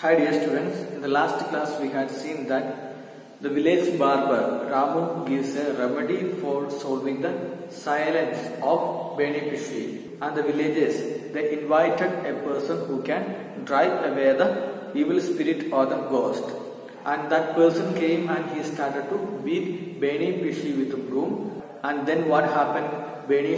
Hi dear students, in the last class we had seen that the village barber Ramu gives a remedy for solving the silence of Beni Pishi, and the villagers they invited a person who can drive away the evil spirit or the ghost, and that person came and he started to beat Beni Pishi with a broom. And then what happened? Beni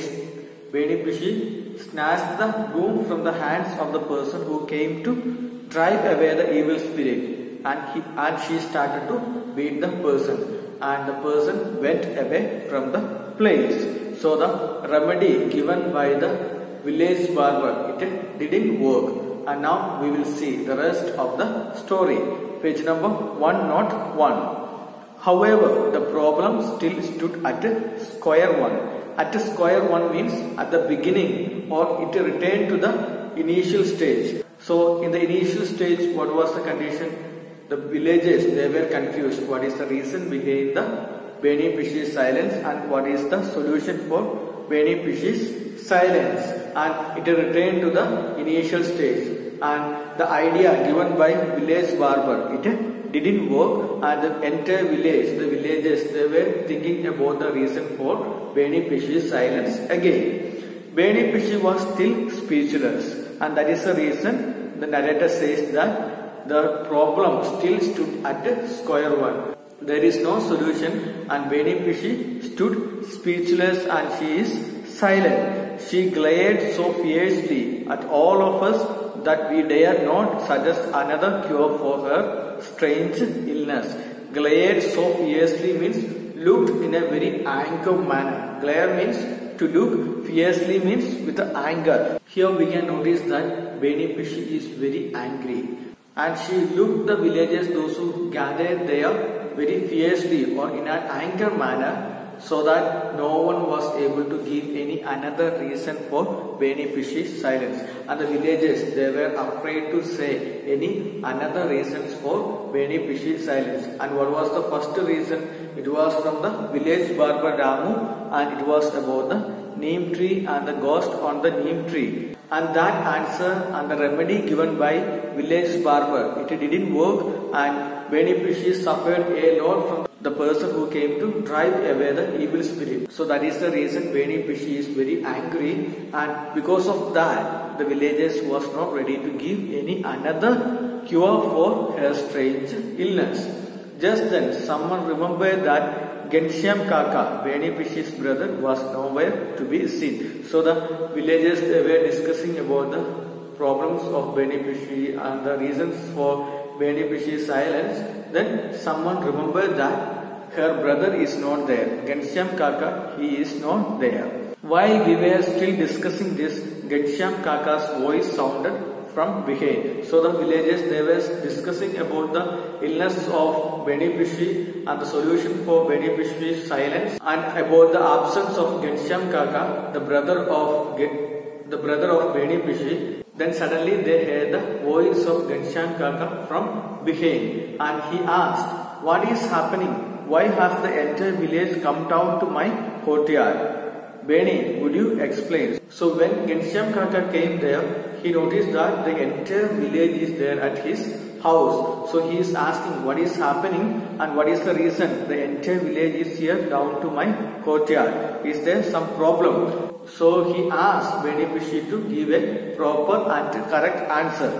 Pishi snatched the broom from the hands of the person who came to drive away the evil spirit, and she started to beat the person, and the person went away from the place. So the remedy given by the village barber, it didn't work, and now we will see the rest of the story. Page number 101. However, the problem still stood at square one. At square one means at the beginning, or it returned to the initial stage. So in the initial stage, what was the condition? The villagers, they were confused. What is the reason behind the Beni Pishi's silence, and what is the solution for Beni Pishi's silence? And it returned to the initial stage. And the idea given by village barber, it didn't work, and the entire village, the villagers, they were thinking about the reason for Beni Pishi's silence again. Beni Pishi was still speechless, and that is the reason the narrator says that the problem still stood at square one. There is no solution, and Beni Pishi stood speechless and she is silent. She glared so fiercely at all of us that we dare not suggest another cure for her strange illness. Glared so fiercely means looked in a very angry manner. Glare means to look, fiercely means with anger. Here we can notice that Beni Pishi is very angry, and she looked the villagers, those who gathered there, very fiercely or in an anger manner, so that no one was able to give any another reason for Beni Pishi's silence. And the villagers, they were afraid to say any another reasons for Beni Pishi's silence. And what was the first reason? It was from the village barber Ramu, and it was about the neem tree and the ghost on the neem tree. And that answer and the remedy given by village barber, it didn't work, and Beni Pishi suffered a lot from the person who came to drive away the evil spirit. So that is the reason Beni Pishi is very angry, and because of that the villagers was not ready to give any another cure for her strange illness. Just then someone remembered that Ghanshyam Kaka, Beni Pishi's brother, was nowhere to be seen. So the villagers, they were discussing about the problems of Beni Pishi and the reasons for Beni Pishi's silence. Then someone remembered that her brother is not there. Ghanshyam Kaka, he is not there. While we were still discussing this, Ghanshyam Kaka's voice sounded from behind. So the villagers, they were discussing about the illness of Beni Pishi and the solution for Beni Pishi's silence, and about the absence of Ghanshyam Kaka, the brother of Beni Pishi. Then suddenly they heard the voice of Ghanshyam Kaka from behind, and he asked, "What is happening? Why has the entire village come down to my courtyard? Beni, would you explain?" So when Ghanshyam Kaka came there, he noticed that the entire village is there at his house. So he is asking, what is happening and what is the reason? The entire village is here down to my courtyard. Is there some problem? So he asked Beni Pishi to give a proper and correct answer.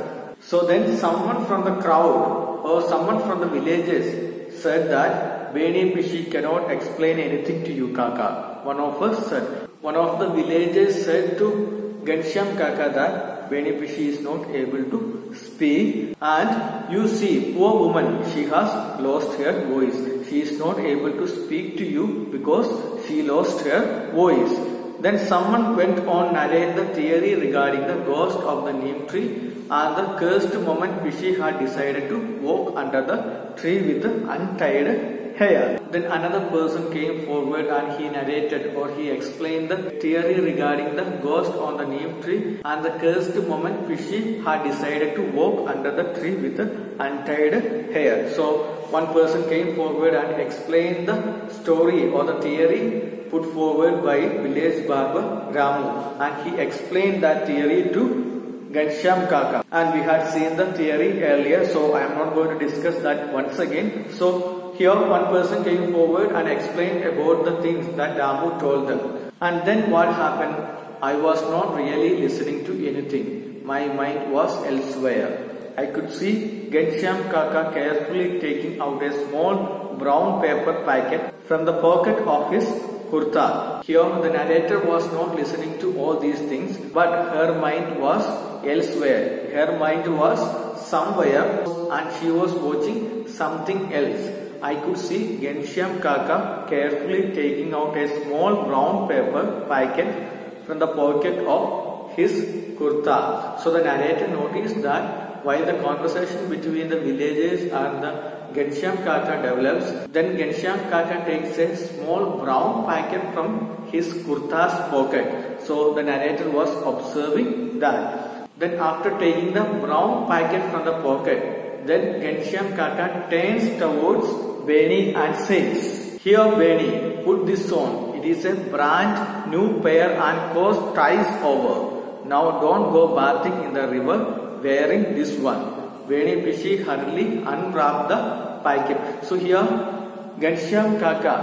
So then someone from the crowd or someone from the villages said that Beni Pishi cannot explain anything to you, Kaka. One of us said. One of the villagers said to Ghanshyam Kaka that Beni Pishi is not able to speak, and you see, poor woman, she has lost her voice. She is not able to speak to you because she lost her voice. Then someone went on narrate the theory regarding the ghost of the neem tree and the cursed moment Pishi had decided to walk under the tree with untied hair. Then another person came forward and he narrated, or he explained the theory regarding the ghost on the neem tree and the cursed moment Pishi had decided to walk under the tree with untied hair. So one person came forward and explained the story or the theory put forward by village barber Ramu, and he explained that theory to Ghanshyam Kaka. And we had seen the theory earlier, so I am not going to discuss that once again. So here one person came forward and explained about the things that Damu told them. And then what happened? I was not really listening to anything. My mind was elsewhere. I could see Ghanshyam Kaka carefully taking out a small brown paper packet from the pocket of his kurta. Here the narrator was not listening to all these things, but her mind was elsewhere. Her mind was somewhere and she was watching something else. I could see Ghanshyam Kaka carefully taking out a small brown paper packet from the pocket of his kurta. So the narrator noticed that while the conversation between the villagers and the Ghanshyam Kaka develops, then Ghanshyam Kaka takes a small brown packet from his kurta's pocket. So the narrator was observing that. Then after taking the brown packet from the pocket, then Ghanshyam Kaka turns towards Beni and says, "Here Beni, put this on. It is a brand new pair and cost twice over. Now don't go bathing in the river wearing this one." Beni Pishi hurriedly unwrapped the packet. So here Ghanshyam Kaka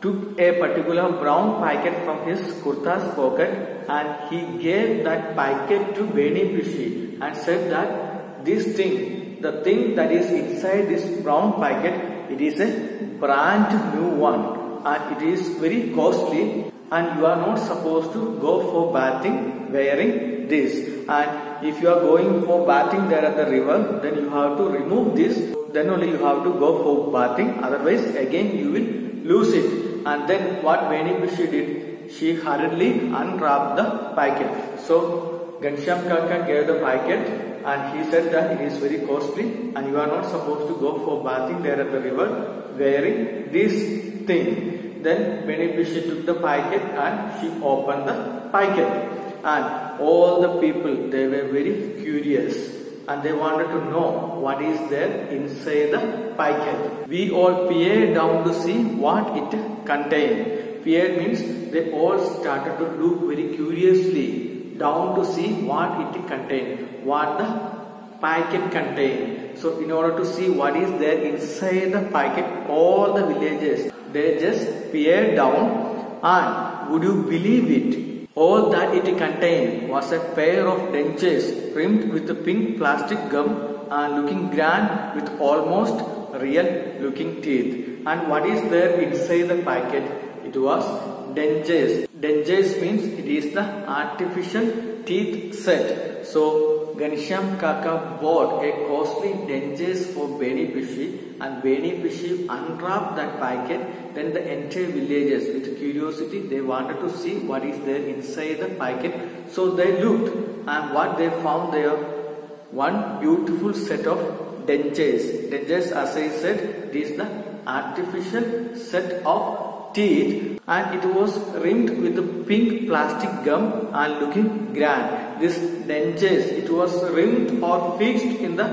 took a particular brown packet from his kurta's pocket and he gave that packet to Beni Pishi and said that this thing, the thing that is inside this brown packet, it is a brand new one and it is very costly and you are not supposed to go for bathing wearing this. And if you are going for bathing there at the river, then you have to remove this, then only you have to go for bathing, otherwise again you will lose it. And then what Beni Pishi did, she hurriedly unwrapped the packet. So Ghanshyam Kaka gave the packet and he said that it is very costly and you are not supposed to go for bathing there at the river wearing this thing. Then Beni Pishi took the packet and she opened the packet. And all the people, they were very curious and they wanted to know what is there inside the packet. We all peered down to see what it contained. Peered means they all started to look very curiously down to see what it contained, what the packet contained. So in order to see what is there inside the packet, all the villagers, they just peered down and would you believe it? All that it contained was a pair of dentures rimmed with pink plastic gum and looking grand with almost real looking teeth. And what is there inside the packet? It was dentures. Dentures means it is the artificial teeth set. So Ghanshyam Kaka bought a costly dentures for Beni Pishi and Beni Pishi unwrapped that packet. Then the entire villagers with curiosity, they wanted to see what is there inside the packet. So they looked and what they found there, one beautiful set of dentures. Dentures, as I said, it is the artificial set of teeth and it was rimmed with pink plastic gum and looking grand. This dentures, it was rimmed or fixed in the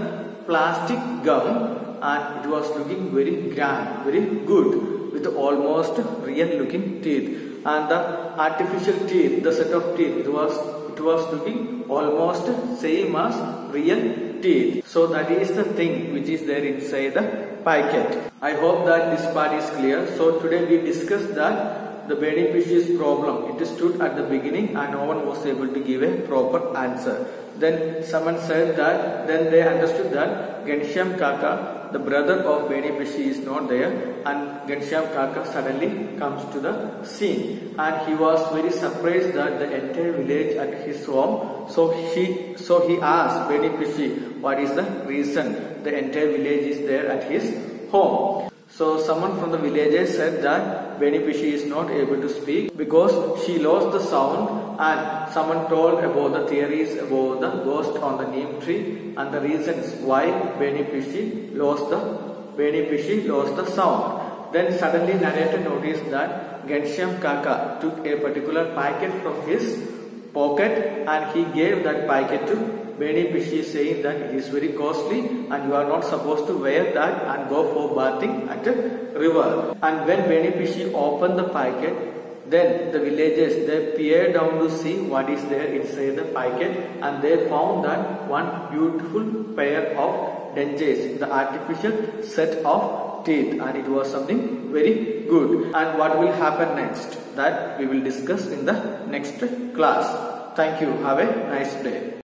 plastic gum and it was looking very grand, very good with almost real looking teeth. And the artificial teeth, the set of teeth, it was looking almost same as real teeth. So that is the thing which is there inside the packet. I hope that this part is clear. So today we discussed that the Beni Pishi's problem, it stood at the beginning and no one was able to give a proper answer. Then someone said that, then they understood that Ghanshyam Kaka, the brother of Beni Pishi, is not there and Ghanshyam Kaka suddenly comes to the scene and he was very surprised that the entire village at his home. So he asked Beni Pishi what is the reason the entire village is there at his home. So someone from the villagers said that Beni Pishi is not able to speak because she lost the sound, and someone told about the theories about the ghost on the neem tree and the reasons why Beni Pishi lost the sound. Then suddenly narrator noticed that Ghanshyam Kaka took a particular packet from his pocket and he gave that packet to Beni Pishi, saying that it is very costly and you are not supposed to wear that and go for bathing at a river. And when Beni Pishi opened the packet, Then the villagers, they peered down to see what is there inside the packet, and they found that one beautiful pair of dentures, the artificial set of teeth, and it was something very good. And what will happen next, that we will discuss in the next class. Thank you. Have a nice day.